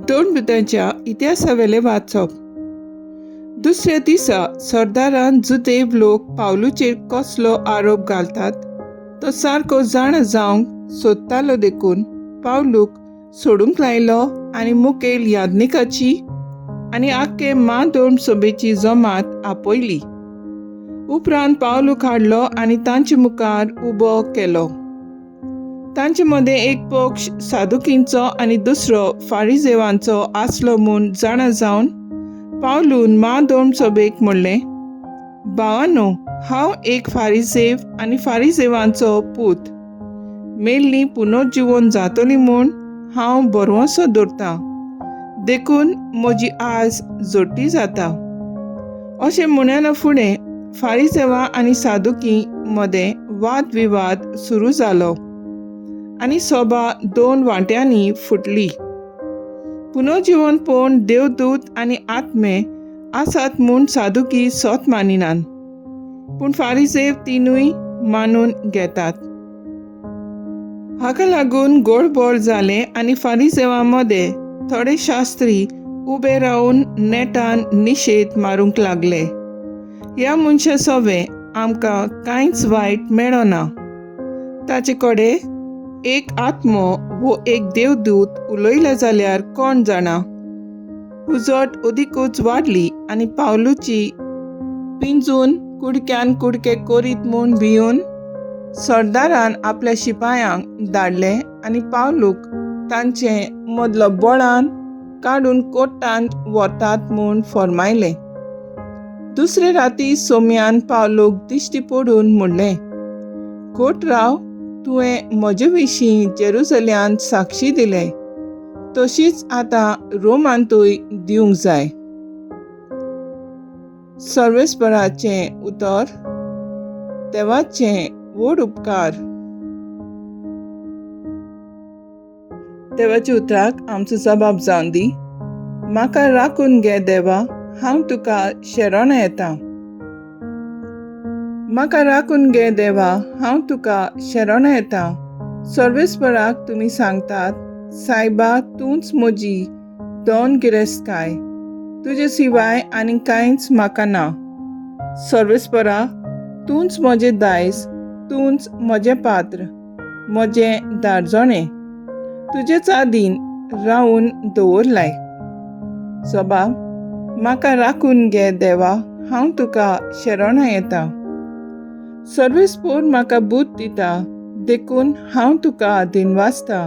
दोन बुद्धांच्या इतिहासावेले वाचप. दुसऱ्या दिसा सरदारान जुदेव लोक पावलूचेर कसलो आरोप घालतात तो सारको जाण जावंक सोदतालो देखून पावलूक सोडूंक लायलो आनी मुखेल याज्ञिकाची आनी आख्खे माधोर्म सभेची जमात आपयली. उपरांत पावलूक हाडलो आनी तांचे मुखार उबो केलो. तांचे मदें एक पक्ष सादुकींचो आनी दुसरो फारिजेवांचो आसलो म्हूण जाणा जावन पावलून माधोर्म सभेक म्हणलें, भावांनो, हांव एक फारिजेव आनी फारिजेवांचो पूत. मेल्लीं पुनर्जिवन जातलीं म्हूण हांव बरवंसो दवरतां, देखून म्हजी आज जोडटी जाता. अशें म्हणना फुडें फारिजेवां आनी सादुकी मदें वाद विवाद सुरू जालो आनी सभा दोन वांट्यांनी फुटली. पुनर्जीवन पळोवन देवदूत आनी आत्मे आसात म्हूण सादुकी सोत मानिनात, पूण फारिजेव तिनूय मानून घेतात. हाका लागून गोडबोळ जालें आनी फारिजेवां मदें थोडे शास्त्री उबे रावन नेटान निशेध मारूंक लागले. ह्या मनशा सवे आमकां कांयच वायट मेळना. ताचे कडेन एक आत्मो वो एक देवदूत उलयलो जाल्यार कोण जाणा. उजट उदीकूच वाडली आनी पावलूची पिंजून कुडक्यान कुडके करीत म्हूण भिवन सरदारान आपल्या शिपायांक धाडले आनी पावलूक तांचे मदलो बळान काडून कोर्टांत व्हरतात म्हूण फर्मायलें. दुसरे राती सोम्यान पावलूक दिश्टी पडून म्हणलें, कोट राव, तुवें म्हजे विशीं जेरुसलेमांत साक्षी दिले, तशीच आतां रोमांतूय दिवंक जाय. सर्वेस्पराचें उतर, देवाचें व्हड उपकार. देवाच्या उतराक आमचो जबाब जावन दी. म्हाका राखून घे देवा, हांव तुका शरणा येतां. म्हाका राखून घे देवा, हांव तुका शरणा येतां. सर्वेस्पराक तुमी सांगतात, सायबा, तूंच म्हजी दोन गिरेस्तकाय, तुजे शिवाय आनी कांयच म्हाका ना. सर्वेस्परा, तूंच म्हजें दायज, तूंच म्हजें पात्र, म्हजें दारजोणें तुजेच आदीन रावून दवरलाय. जबाब, म्हाका राखून घे देवा, हांव तुका शरणा येतां. सर्वेस्पोर म्हाका बूत दिता, देखून हांव तुका दिनवासता.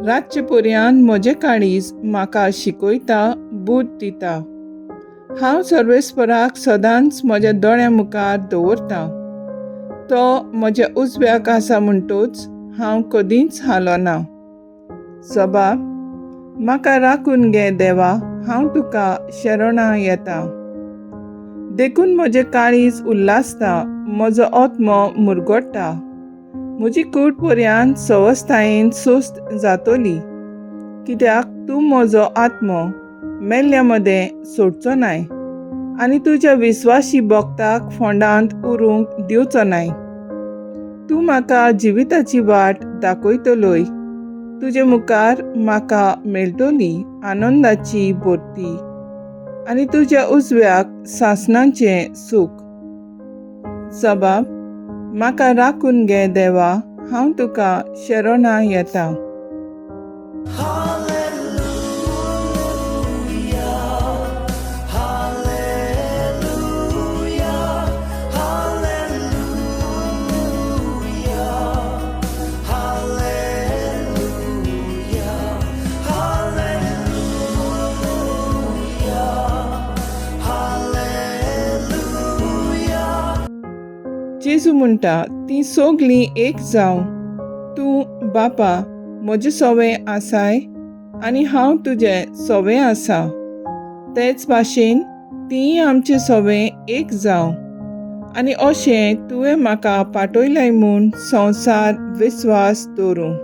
रातचे पर्यान म्हजें काळीज म्हाका शिकयता, बूत दिता. हांव सर्वेस्पराक सदांच म्हज्या दोळ्यां मुखार दवरतां. तो म्हज्या उजव्याक आसा म्हणटूच हांव कदींच हालोना. जबाब, म्हाका राखून घे देवा, हांव तुका शरणा येतां. देखून म्हजें काळीज उल्हासता, म्हजो आत्मो मुरगोडटा. म्हजी कूड पर्यान सवस्थायेन सुस्त जातली, कित्याक तूं म्हजो आत्मो मेल्ल्या मदें सोडचो नाय आनी तुज्या विस्वासी भक्ताक फोंडांत उरूंक दिवचो नाय. तूं म्हाका जिविताची वाट दाखयतलोय. तुजे मुखार म्हाका मेळटली आनंदाची भोरती आनी तुज्या उजव्याक सासणाचें सूख. जबाब, म्हाका राखून घे देवा, हांव तुका शरणा येतां. जेजू म्हणटा, ती सोगलीं एक जावं. तूं बापा म्हजे सवे आसाय आनी हांव तुजे सवे आसा. तेच भाशेन तीं आमचे सवे एक जावं आनी अशें तुवें म्हाका पाठयलाय म्हूण संवसार विस्वास दवरूं.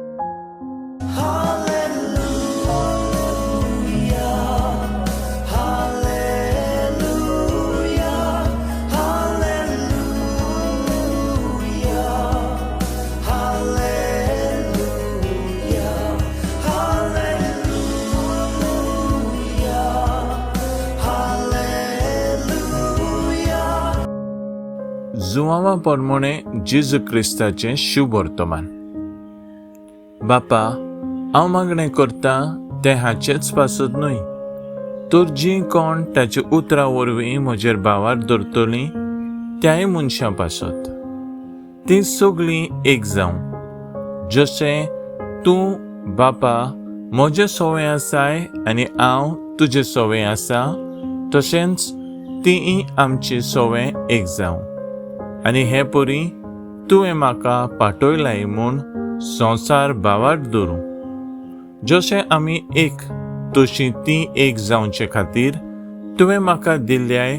जुवावा पोरमोणे जेजू क्रिस्ताचें शुभ वर्तमान. बापा, हांव मागणें करतां तें हाचेच पासत न्हय, तर जीं कोण ताच्या उतरां वरवीं म्हजेर भावार धरतलीं त्याय मनशां पासत. तीं सगळीं एक जावं, जशें तूं बापा म्हजे सोवें आसाय आनी हांव तुजे सोवें आसा, तशेंच तीं आमची सोवें एक जावं. आनी हे परी तुवें म्हाका पाठयलाय म्हूण संवसार भावार धरूं. जशें आमी एक तशीं तीं एक जावचे खातीर तुवें म्हाका दिल्याय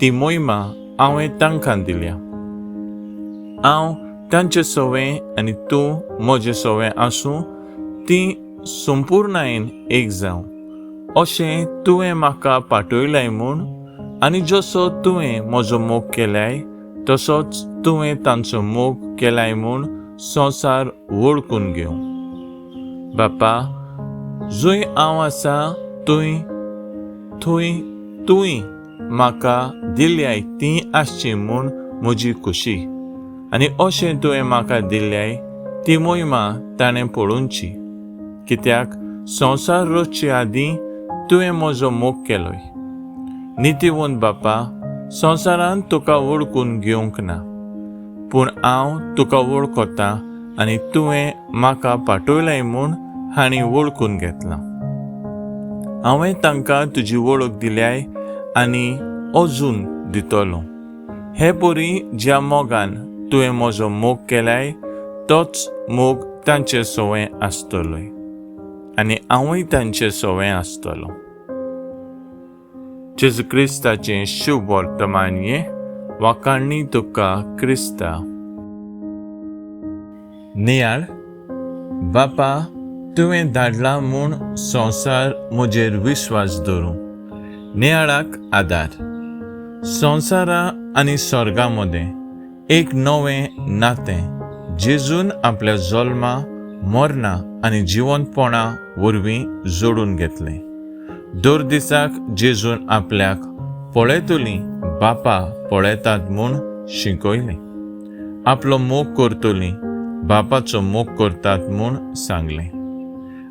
ती मोहिमा हांवें तांकां दिल्या. हांव तांचे सोवें आनी तूं म्हजें सोवें आसूं तीं संपूर्णायेन एक जावं, अशें तुवें म्हाका पाठयलाय म्हूण. आनी जसो तुवें म्हजो मोग केल्याय तसोच तुवें तांचो मोग केलाय म्हूण संवसार वळखून घेवं. बापा, जंय हांव आसा थंय तुवें म्हाका दिल्याय तीं आसची म्हूण म्हजी खोशी. आनी अशें तुवें म्हाका दिल्याय ती मोहिमा ताणें पळोवची, कित्याक संवसार रचचे आदीं तुवें म्हजो मोग केलोय. नितीवंत बापा, संवसारान तुका वळखून घेवंक ना, पूण हांव तुका वळखतां आनी तुवें म्हाका पाठयलाय म्हूण हांणी वळखून घेतलां. हांवें तांकां तुजी वळख दिल्याय आनी अजून दितलों. हे परी ज्या मोगान तुवें म्हजो मोग केलाय तोच मोग तांचे सोवें आसतलोय आनी हांवूय तांचे सोवें आसतलों. जेजू क्रिस्ताचें शुभ वर्तमान ये वाखाणणी तुका क्रिस्ता. नियाळ. बापा, तुवें धाडलां म्हूण संवसार म्हजेर विश्वास दवरूं. नियाळाक आदार. संवसारा आनी स्वर्गा मदें एक नवें नातें जेजून आपल्या जल्मा, मरणा आनी जिवंतपणा वरवीं जोडून घेतलें. दर दिसाक जेजून आपल्याक पळयतलीं बापा पळयतात म्हूण शिकयलें. आपलो मोग करतलीं बापाचो मोग करतात म्हूण सांगलें.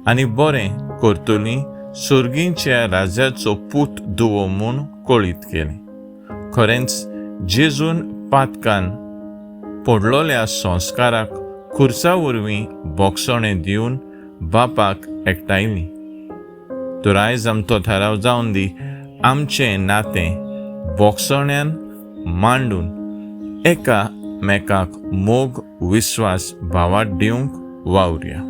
आनी बरें करतलीं सर्गींच्या राजाचो पूत धुवो म्हूण कळीत केलें. खरेंच जेजून पातकान पडलोल्या संस्काराक खुर्सा वरवीं बोगसणें दिवन बापाक एकठायलीं. तर आयज आमचो थाराव जावन दी आमचें नातें बोगसण्यान मांडून एका मेकाक मोग विश्वास भावार्थ दिवंक वावुरया.